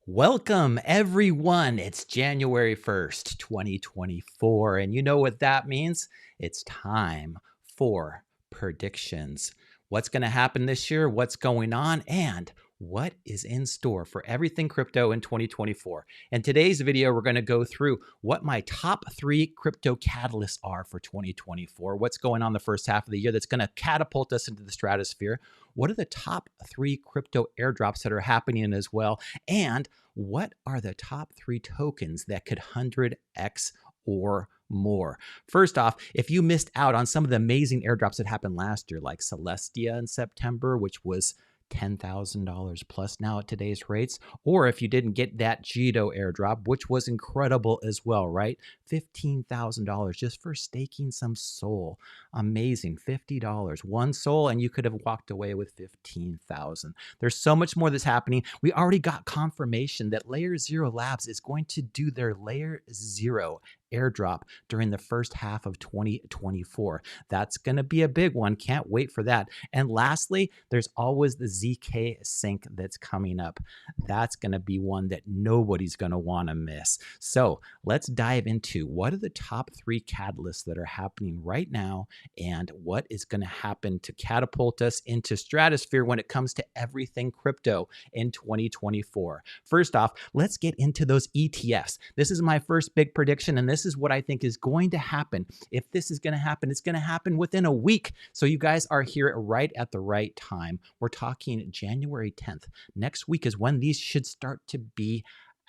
Welcome, everyone. It's January 1st, 2024. And you know what that means? It's time for predictions. What's going to happen this year? What's going on? And what is in store for everything crypto in 2024? In today's video, we're going to go through what my top 3 crypto catalysts are for 2024. What's going on the first half of the year that's going to catapult us into the stratosphere? What are the top 3 crypto airdrops that are happening as well? And what are the top 3 tokens that could 100x or more? First off, if you missed out on some of the amazing airdrops that happened last year, like Celestia in September, which was $10,000 plus now at today's rates, or if you didn't get that Jito airdrop, which was incredible as well, right? $15,000 just for staking some SOL. Amazing. $50, one SOL, and you could have walked away with 15,000. There's so much more that's happening. We already got confirmation that Layer Zero Labs is going to do their Layer Zero airdrop during the first half of 2024. That's going to be a big one. Can't wait for that. And lastly, there's always the ZK sync that's coming up. That's going to be one that nobody's going to want to miss. So let's dive into what are the top 3 catalysts that are happening right now and what is going to happen to catapult us into stratosphere when it comes to everything crypto in 2024. First off, let's get into those ETFs. This is my first big prediction, and this is what I think is going to happen. If this is going to happen, it's going to happen within a week. So you guys are here right at the right time. We're talking January 10th. Next week is when these should start to be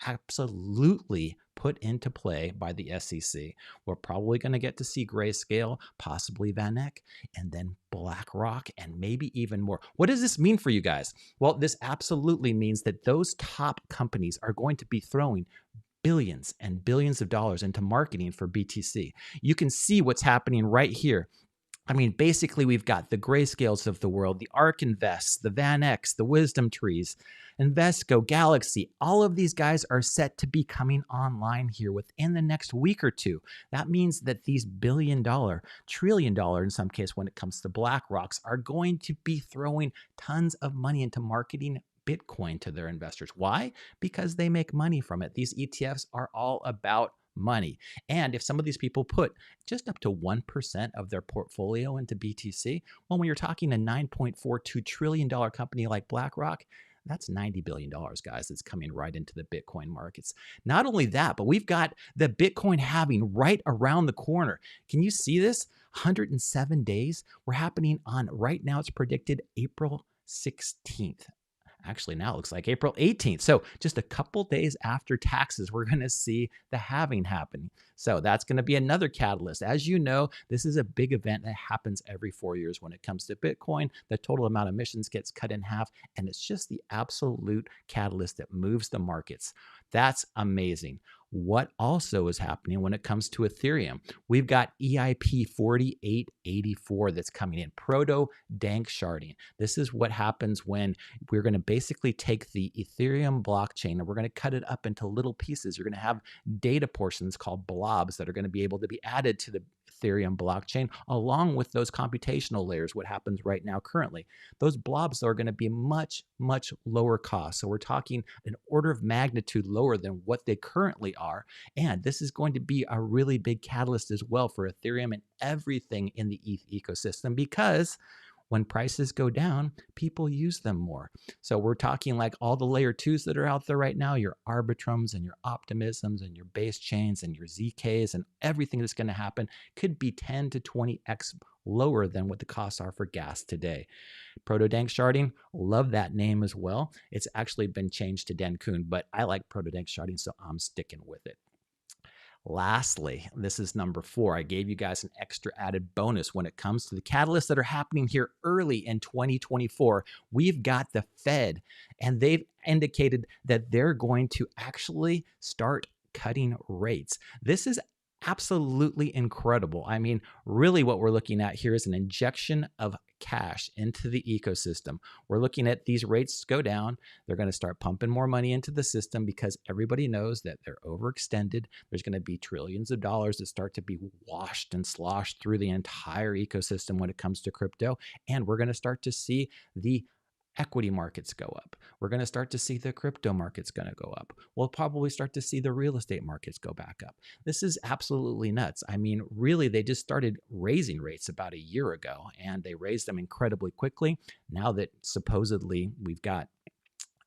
absolutely put into play by the SEC. We're probably going to get to see Grayscale, possibly VanEck, and then BlackRock, and maybe even more. What does this mean for you guys? Well, this absolutely means that those top companies are going to be throwing billions and billions of dollars into marketing for BTC. You can see what's happening right here. I mean, basically, we've got the Grayscales of the world, the ARK Invests, the VanEcks, the Wisdom Trees, Invesco, Galaxy. All of these guys are set to be coming online here within the next week or two. That means that these billion-dollar, trillion-dollar, in some case, when it comes to BlackRocks, are going to be throwing tons of money into marketing Bitcoin to their investors. Why? Because they make money from it. These ETFs are all about money. And if some of these people put just up to 1% of their portfolio into BTC, well, when you're talking a $9.42 trillion company like BlackRock, that's $90 billion, guys, that's coming right into the Bitcoin markets. Not only that, but we've got the Bitcoin halving right around the corner. Can you see this? 107 days. We're happening on, right now it's predicted April 16th. Actually, now it looks like April 18th. So just a couple days after taxes, we're going to see the halving happening. So that's going to be another catalyst. As you know, this is a big event that happens every 4 years when it comes to Bitcoin. The total amount of emissions gets cut in half, and it's just the absolute catalyst that moves the markets. That's amazing. What also is happening when it comes to Ethereum? We've got EIP 4884 that's coming in, proto-dank sharding. This is what happens when we're going to basically take the Ethereum blockchain and we're going to cut it up into little pieces. You're going to have data portions called blobs that are going to be able to be added to the Ethereum blockchain along with those computational layers, what happens right now currently. Those blobs are going to be much, much lower cost. So we're talking an order of magnitude lower than what they currently are. And this is going to be a really big catalyst as well for Ethereum and everything in the ETH ecosystem, because when prices go down, people use them more. So we're talking like all the layer 2s that are out there right now, your Arbitrums and your Optimisms and your base chains and your ZKs and everything that's going to happen could be 10 to 20x lower than what the costs are for gas today. Proto-dank sharding, love that name as well. It's actually been changed to Dencun, but I like proto-dank sharding, so I'm sticking with it. Lastly, this is number 4. I gave you guys an extra added bonus when it comes to the catalysts that are happening here early in 2024. We've got the Fed, and they've indicated that they're going to actually start cutting rates. This is absolutely incredible. I mean, really what we're looking at here is an injection of cash into the ecosystem. We're looking at these rates go down. They're going to start pumping more money into the system because everybody knows that they're overextended. There's going to be trillions of dollars that start to be washed and sloshed through the entire ecosystem when it comes to crypto. And we're going to start to see the equity markets go up. We're going to start to see the crypto markets going to go up. We'll probably start to see the real estate markets go back up. This is absolutely nuts. I mean, really, they just started raising rates about a year ago, and they raised them incredibly quickly. Now that supposedly we've got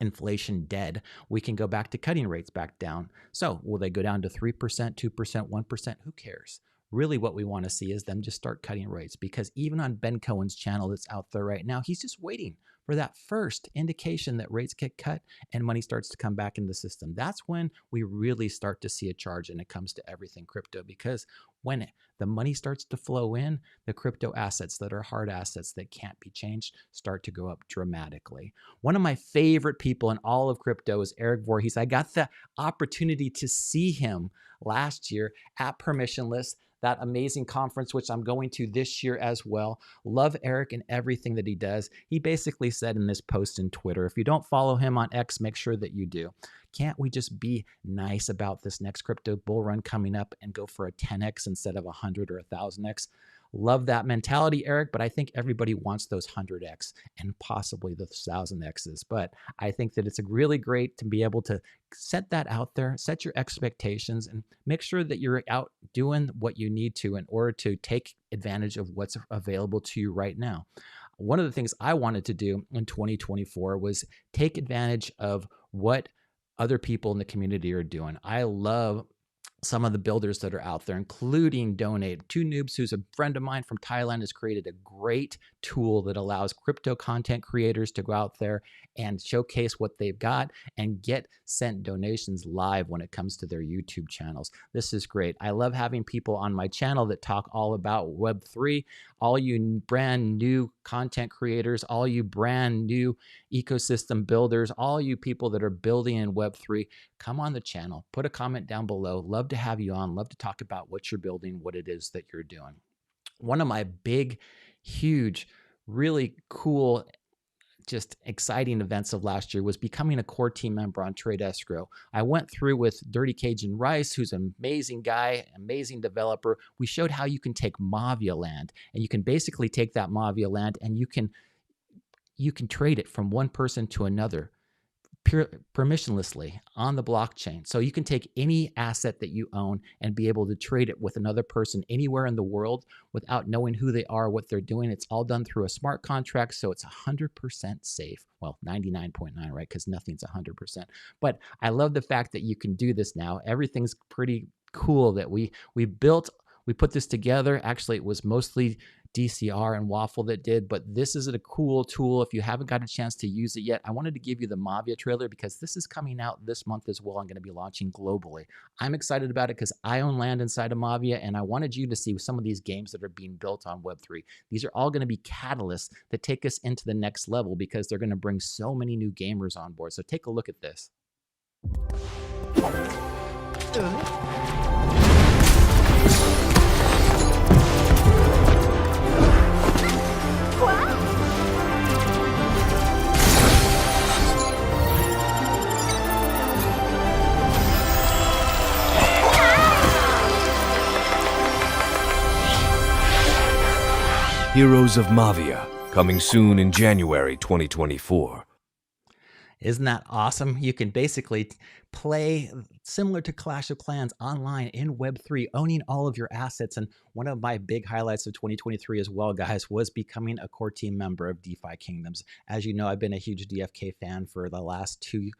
inflation dead, we can go back to cutting rates back down. So will they go down to 3%, 2%, 1%? Who cares? Really what we want to see is them just start cutting rates, because even on Ben Cohen's channel that's out there right now, he's just waiting for that first indication that rates get cut and money starts to come back in the system. That's when we really start to see a charge when it comes to everything crypto, because when the money starts to flow in, the crypto assets that are hard assets that can't be changed start to go up dramatically. One of my favorite people in all of crypto is Eric Voorhees. I got the opportunity to see him last year at Permissionless, that amazing conference, which I'm going to this year as well. Love Eric and everything that he does. He basically said in this post in Twitter, if you don't follow him on X, make sure that you do. Can't we just be nice about this next crypto bull run coming up and go for a 10X instead of 100 or 1,000X? Love that mentality, Eric, but I think everybody wants those 100X and possibly the 1,000Xs. But I think that it's really great to be able to set that out there, set your expectations, and make sure that you're out doing what you need to in order to take advantage of what's available to you right now. One of the things I wanted to do in 2024 was take advantage of what other people in the community are doing. I love some of the builders that are out there, including Donate. Two Noobs, who's a friend of mine from Thailand, has created a great tool that allows crypto content creators to go out there and showcase what they've got and get sent donations live when it comes to their YouTube channels. This is great. I love having people on my channel that talk all about Web3. All you brand new content creators, all you brand new ecosystem builders, all you people that are building in Web3, come on the channel, put a comment down below. Love to have you on, love to talk about what you're building, what it is that you're doing. One of my big, huge, really cool, just exciting events of last year was becoming a core team member on Trade Escrow. I went through with Dirty Cajun Rice, who's an amazing guy, amazing developer. We showed how you can take Mavia land, and you can basically take that Mavia land and you can trade it from one person to another permissionlessly on the blockchain. So you can take any asset that you own and be able to trade it with another person anywhere in the world without knowing who they are, what they're doing. It's all done through a smart contract, so it's 100% safe. Well, 99.9, right? Because nothing's 100%. But I love the fact that you can do this now. Everything's pretty cool that we put this together. Actually, it was mostly DCR and Waffle that did, but this is a cool tool. If you haven't got a chance to use it yet, I wanted to give you the Mavia trailer because this is coming out this month as well. I'm going to be launching globally. I'm excited about it because I own land inside of Mavia, and I wanted you to see some of these games that are being built on Web3. These are all going to be catalysts that take us into the next level because they're going to bring so many new gamers on board. So take a look at this. Heroes of Mavia, coming soon in January 2024. Isn't that awesome? You can basically play similar to Clash of Clans online in Web3, owning all of your assets. And one of my big highlights of 2023 as well, guys, was becoming a core team member of DeFi Kingdoms. As you know, I've been a huge DFK fan for the last 2+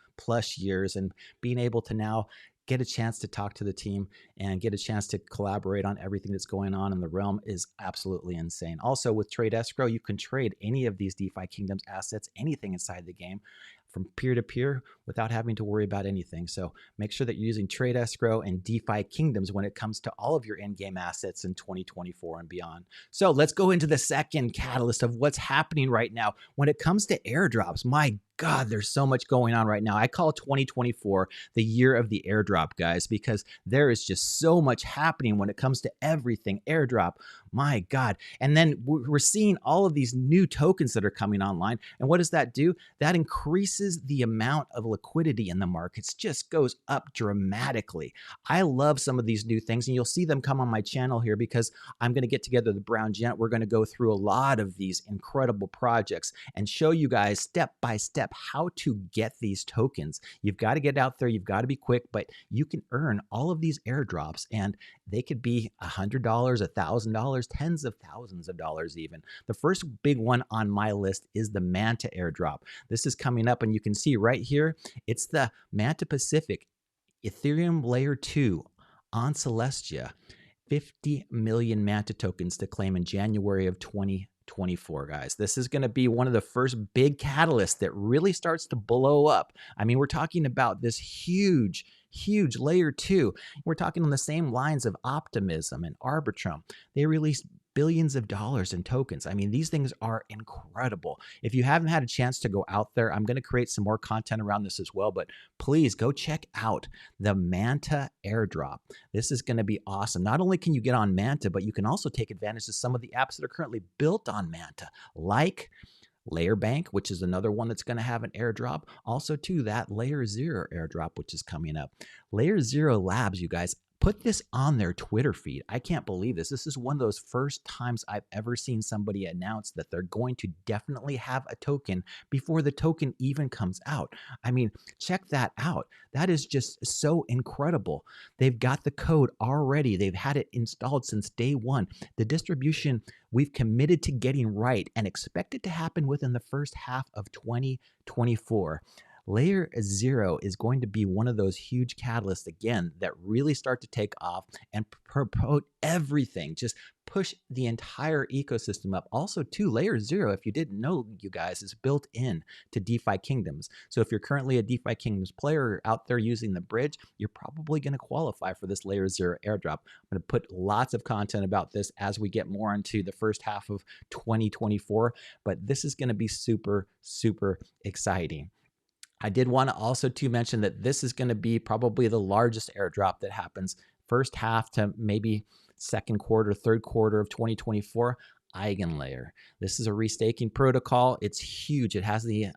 years, and being able to now get a chance to talk to the team and get a chance to collaborate on everything that's going on in the realm is absolutely insane. Also, with Trade Escrow, you can trade any of these DeFi Kingdoms assets, anything inside the game, from peer-to-peer without having to worry about anything. So make sure that you're using Trade Escrow and DeFi Kingdoms when it comes to all of your in-game assets in 2024 and beyond. So let's go into the second catalyst of what's happening right now when it comes to airdrops. My God, there's so much going on right now. I call 2024 the year of the airdrop, guys, because there is just so much happening when it comes to everything airdrop. My God. And then we're seeing all of these new tokens that are coming online. And what does that do? That increases the amount of liquidity in the markets, just goes up dramatically. I love some of these new things, and you'll see them come on my channel here because I'm going to get together the Brown Gent. We're going to go through a lot of these incredible projects and show you guys step by step how to get these tokens. You've got to get out there. You've got to be quick, but you can earn all of these airdrops, and they could be $100, $1,000, tens of thousands of dollars even. The first big one on my list is the Manta airdrop. This is coming up, and you can see right here, it's the Manta Pacific Ethereum Layer 2 on Celestia. 50 million Manta tokens to claim in January of 2024, guys. This is going to be one of the first big catalysts that really starts to blow up. I mean, we're talking about this huge layer 2. We're talking on the same lines of Optimism and Arbitrum. They released billions of dollars in tokens. I mean, these things are incredible. If you haven't had a chance to go out there, I'm going to create some more content around this as well, but please go check out the Manta airdrop. This is going to be awesome. Not only can you get on Manta, but you can also take advantage of some of the apps that are currently built on Manta, like Layer Bank, which is another one that's going to have an airdrop. Also, too, that Layer 0 airdrop, which is coming up. Layer 0 Labs, you guys, put this on their Twitter feed. I can't believe this. This is one of those first times I've ever seen somebody announce that they're going to definitely have a token before the token even comes out. I mean, check that out. That is just so incredible. They've got the code already. They've had it installed since day one. The distribution we've committed to getting right and expect it to happen within the first half of 2024. Layer 0 is going to be one of those huge catalysts, again, that really start to take off and promote everything. Just push the entire ecosystem up. Also, too, Layer 0, if you didn't know, you guys, is built in to DeFi Kingdoms. So if you're currently a DeFi Kingdoms player out there using the bridge, you're probably going to qualify for this Layer 0 airdrop. I'm going to put lots of content about this as we get more into the first half of 2024, but this is going to be super, super exciting. I did want to also to mention that this is going to be probably the largest airdrop that happens first half to maybe second quarter, third quarter of 2024. Eigenlayer. This is a restaking protocol. It's huge. It has the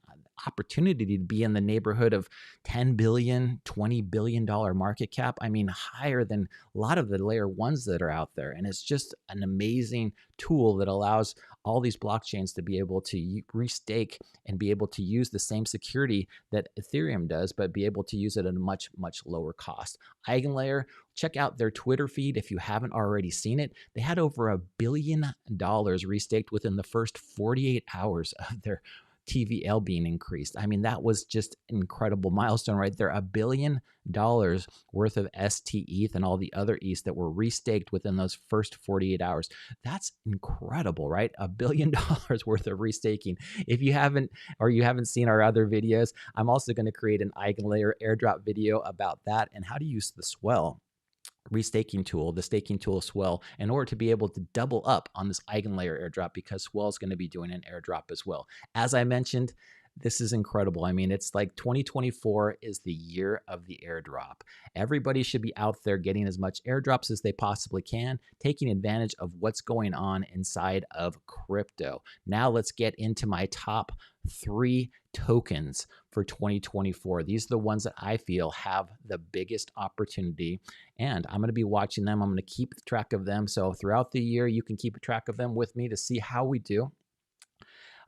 opportunity to be in the neighborhood of $10 billion, $20 billion market cap. I mean, higher than a lot of the layer ones that are out there. And it's just an amazing tool that allows all these blockchains to be able to restake and be able to use the same security that Ethereum does, but be able to use it at a much, much lower cost. Eigenlayer, check out their Twitter feed if you haven't already seen it. They had over $1 billion restaked within the first 48 hours of their TVL being increased. I mean, that was just an incredible milestone right there. $1 billion worth of ST ETH and all the other ETH that were restaked within those first 48 hours. That's incredible, right? $1 billion worth of restaking. If you haven't seen our other videos, I'm also going to create an Eigenlayer airdrop video about that and how to use the Swell restaking tool, the staking tool Swell, in order to be able to double up on this Eigenlayer airdrop, because Swell is going to be doing an airdrop as well. As I mentioned, this is incredible. I mean, it's like 2024 is the year of the airdrop. Everybody should be out there getting as much airdrops as they possibly can, taking advantage of what's going on inside of crypto. Now let's get into my top 3 tokens for 2024. These are the ones that I feel have the biggest opportunity, and I'm going to be watching them. I'm going to keep track of them. So throughout the year, you can keep track of them with me to see how we do.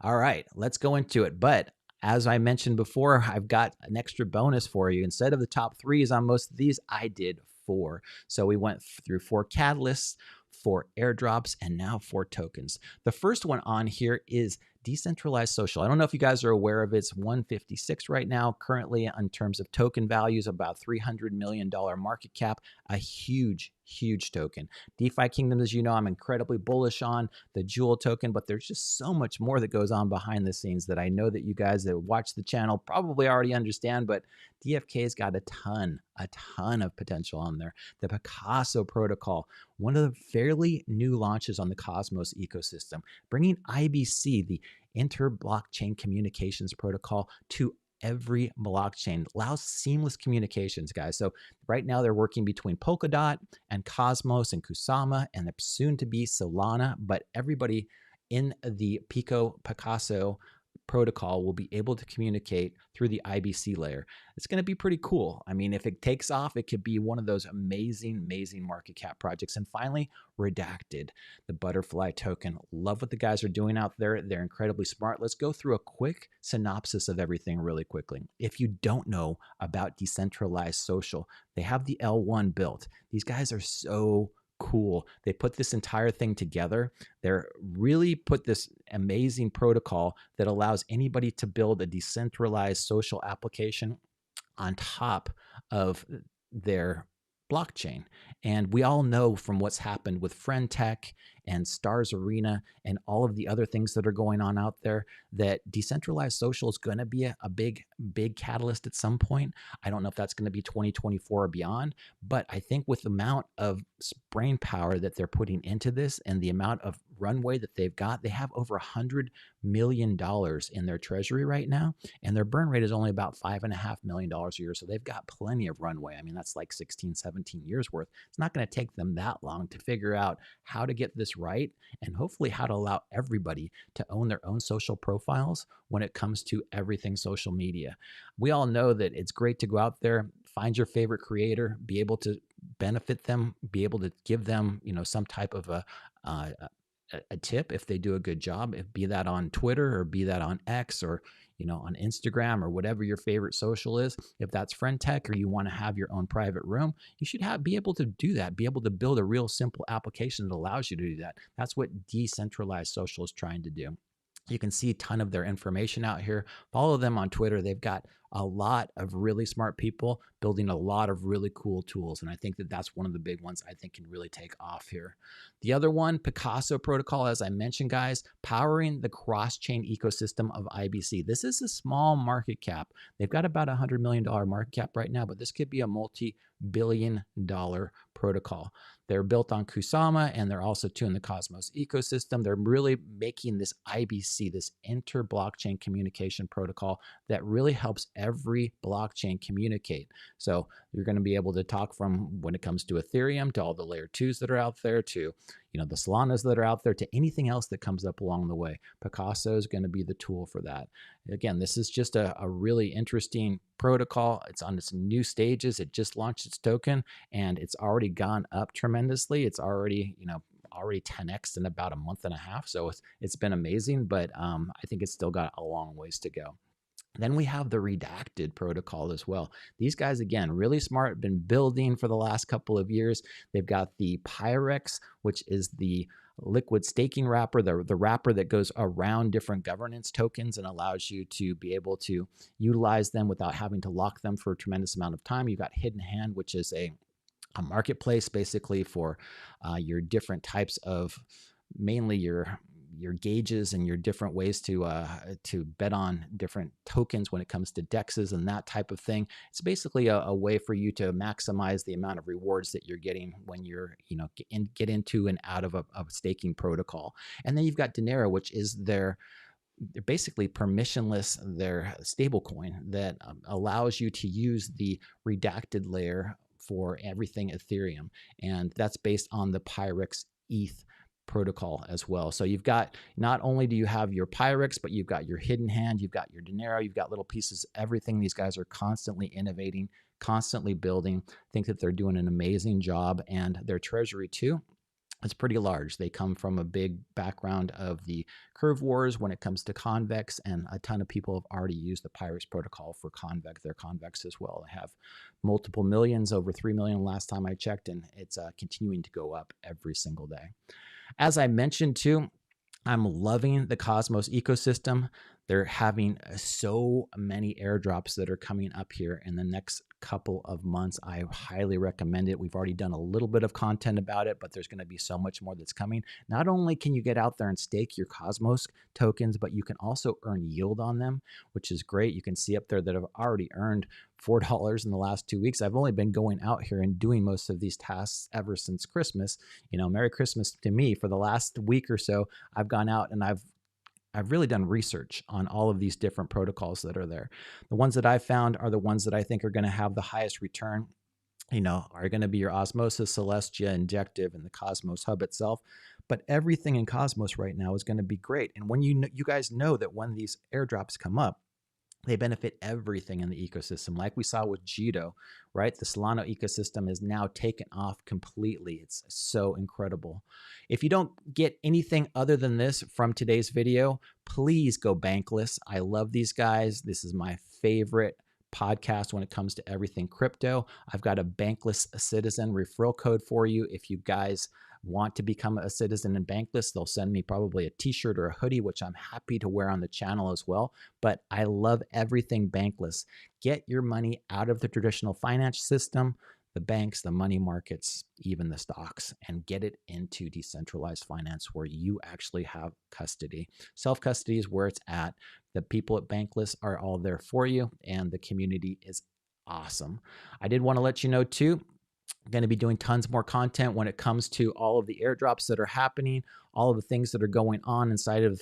All right, let's go into it. But as I mentioned before, I've got an extra bonus for you. Instead of the top 3s on most of these, I did 4. So we went through 4 catalysts, 4 airdrops, and now 4 tokens. The first one on here is decentralized social. I don't know if you guys are aware of it. It's 156 right now, currently in terms of token values, about $300 million market cap, a huge token. DeFi Kingdom, as you know, I'm incredibly bullish on the Jewel token, but there's just so much more that goes on behind the scenes that I know that you guys that watch the channel probably already understand, but DFK's got a ton of potential on there. The Picasso protocol, one of the fairly new launches on the Cosmos ecosystem, bringing IBC, the inter-blockchain communications protocol to every blockchain. It allows seamless communications, guys. So right now they're working between Polkadot and Cosmos and Kusama and soon to be Solana, but everybody in the Picasso protocol will be able to communicate through the IBC layer. It's going to be pretty cool. I mean, if it takes off, it could be one of those amazing market cap projects. And finally, Redacted, the butterfly token. Love what the guys are doing out there. They're incredibly smart. Let's go through a quick synopsis of everything really quickly. If you don't know about decentralized social, they have the L1 built. These guys are so cool. They put this entire thing together. They're really put this amazing protocol that allows anybody to build a decentralized social application on top of their blockchain. And we all know from what's happened with Friend Tech and Stars Arena and all of the other things that are going on out there that decentralized social is going to be a big catalyst at some point. I don't know if that's going to be 2024 or beyond, but I think with the amount of brain power that they're putting into this and the amount of runway that they've got, they have over $100 million in their treasury right now, and their burn rate is only about $5.5 million a year. So they've got plenty of runway. I mean, that's like 16, 17 years worth. It's not going to take them that long to figure out how to get this right and hopefully how to allow everybody to own their own social profiles when it comes to everything social media. We all know that it's great to go out there, find your favorite creator, be able to benefit them, be able to give them, some type of a tip if they do a good job, be that on Twitter or be that on X or on Instagram or whatever your favorite social is. If that's Friend Tech or you want to have your own private room, you should be able to do that, be able to build a real simple application that allows you to do that. That's what decentralized social is trying to do. You can see a ton of their information out here. Follow them on Twitter. They've got a lot of really smart people building a lot of really cool tools. And I think that that's one of the big ones I think can really take off here. The other one, Picasso protocol, as I mentioned, guys, powering the cross-chain ecosystem of IBC. This is a small market cap. They've got about $100 million market cap right now, but this could be a multi-billion-dollar protocol. They're built on Kusama, and they're also too in the Cosmos ecosystem. They're really making this IBC, this inter-blockchain communication protocol that really helps every blockchain communicate. So you're going to be able to talk from when it comes to Ethereum to all the layer 2s that are out there to the Solanas that are out there to anything else that comes up along the way. Picasso is going to be the tool for that. Again, this is just a really interesting protocol. It's on its new stages. It just launched its token and it's already gone up tremendously. It's already, already 10x in about a month and a half. So it's been amazing, but I think it's still got a long ways to go. Then we have the Redacted protocol as well. These guys, again, really smart, been building for the last couple of years. They've got the Pyrex, which is the liquid staking wrapper, the wrapper that goes around different governance tokens and allows you to be able to utilize them without having to lock them for a tremendous amount of time. You've got Hidden Hand, which is a marketplace basically for your different types of, mainly your gauges and your different ways to bet on different tokens when it comes to dexes and that type of thing. It's basically a way for you to maximize the amount of rewards that you're getting when you're get into and out of a staking protocol. And then you've got Dinero, which is they're basically permissionless, their stablecoin that allows you to use the redacted layer for everything Ethereum, and that's based on the Pyrex ETH protocol as well. So you've got, not only do you have your Pyrex, but you've got your Hidden Hand, you've got your Dinero, you've got little pieces, everything. These guys are constantly innovating, constantly building. I think that they're doing an amazing job, and their treasury too. It's pretty large. They come from a big background of the curve wars when it comes to convex, and a ton of people have already used the Pyrex protocol for convex. They're convex as well. They have multiple millions, over 3 million last time I checked, and it's continuing to go up every single day. As I mentioned too, I'm loving the Cosmos ecosystem. They're having so many airdrops that are coming up here in the next couple of months. I highly recommend it. We've already done a little bit of content about it, but there's going to be so much more that's coming. Not only can you get out there and stake your Cosmos tokens, but you can also earn yield on them, which is great. You can see up there that I've already earned $4 in the last 2 weeks. I've only been going out here and doing most of these tasks ever since Christmas. Merry Christmas to me. For the last week or so, I've gone out and I've I've really done research on all of these different protocols that are there. The ones that I've found are the ones that I think are going to have the highest return, are going to be your Osmosis, Celestia, Injective, and the Cosmos Hub itself. But everything in Cosmos right now is going to be great. And when you guys know that when these airdrops come up, they benefit everything in the ecosystem. Like we saw with Jito, right? The Solana ecosystem is now taken off completely. It's so incredible. If you don't get anything other than this from today's video, please go Bankless. I love these guys. This is my favorite podcast when it comes to everything crypto. I've got a Bankless Citizen referral code for you. If you guys want to become a citizen in Bankless, they'll send me probably a t-shirt or a hoodie, which I'm happy to wear on the channel as well. But I love everything Bankless. Get your money out of the traditional finance system, the banks, the money markets, even the stocks, and get it into decentralized finance where you actually have custody. Self-custody is where it's at. The people at Bankless are all there for you, and the community is awesome. I did want to let you know too, I'm going to be doing tons more content when it comes to all of the airdrops that are happening, all of the things that are going on inside of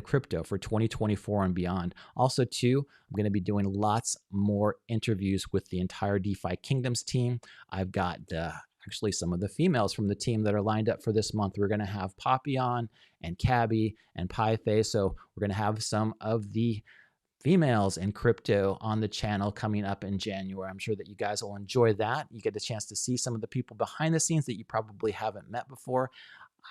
crypto for 2024 and beyond. Also too, I'm going to be doing lots more interviews with the entire DeFi Kingdoms team. I've got actually some of the females from the team that are lined up for this month. We're going to have Poppy on and Cabby and Pythey. So we're going to have some of the females in crypto on the channel coming up in January. I'm sure that you guys will enjoy that. You get a chance to see some of the people behind the scenes that you probably haven't met before.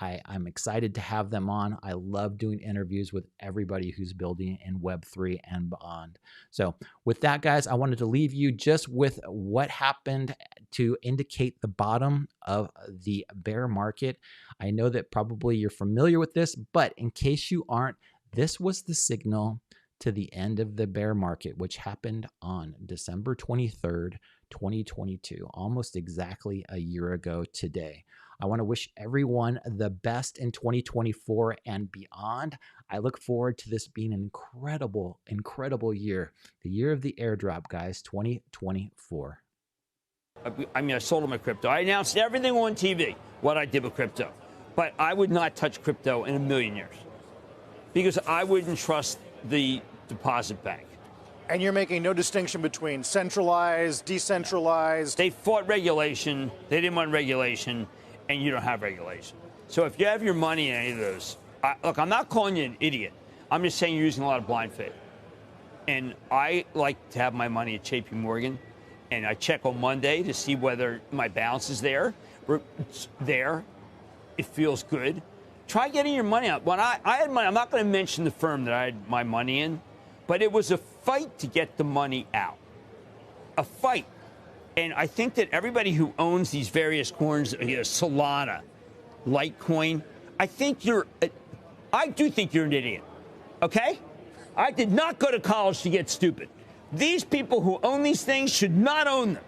I'm excited to have them on. I love doing interviews with everybody who's building in Web3 and beyond. So with that, guys, I wanted to leave you just with what happened to indicate the bottom of the bear market. I know that probably you're familiar with this, but in case you aren't, this was the signal to the end of the bear market, which happened on December 23rd, 2022, almost exactly a year ago today. I want to wish everyone the best in 2024 and beyond. I look forward to this being an incredible, incredible year. The year of the airdrop, guys, 2024. I mean, I sold all my crypto. I announced everything on TV, what I did with crypto. But I would not touch crypto in a million years because I wouldn't trust the deposit bank. And you're making no distinction between centralized, decentralized. They fought regulation. They didn't want regulation, and you don't have regulation. So if you have your money in any of those, look, I'm not calling you an idiot. I'm just saying you're using a lot of blind faith. And I like to have my money at JP Morgan, and I check on Monday to see whether my balance is there. It's there. It feels good. Try getting your money out. When I had money, I'm not going to mention the firm that I had my money in, but it was a fight to get the money out. A fight. And I think that everybody who owns these various coins, Solana, Litecoin, I do think you're an idiot. Okay? I did not go to college to get stupid. These people who own these things should not own them.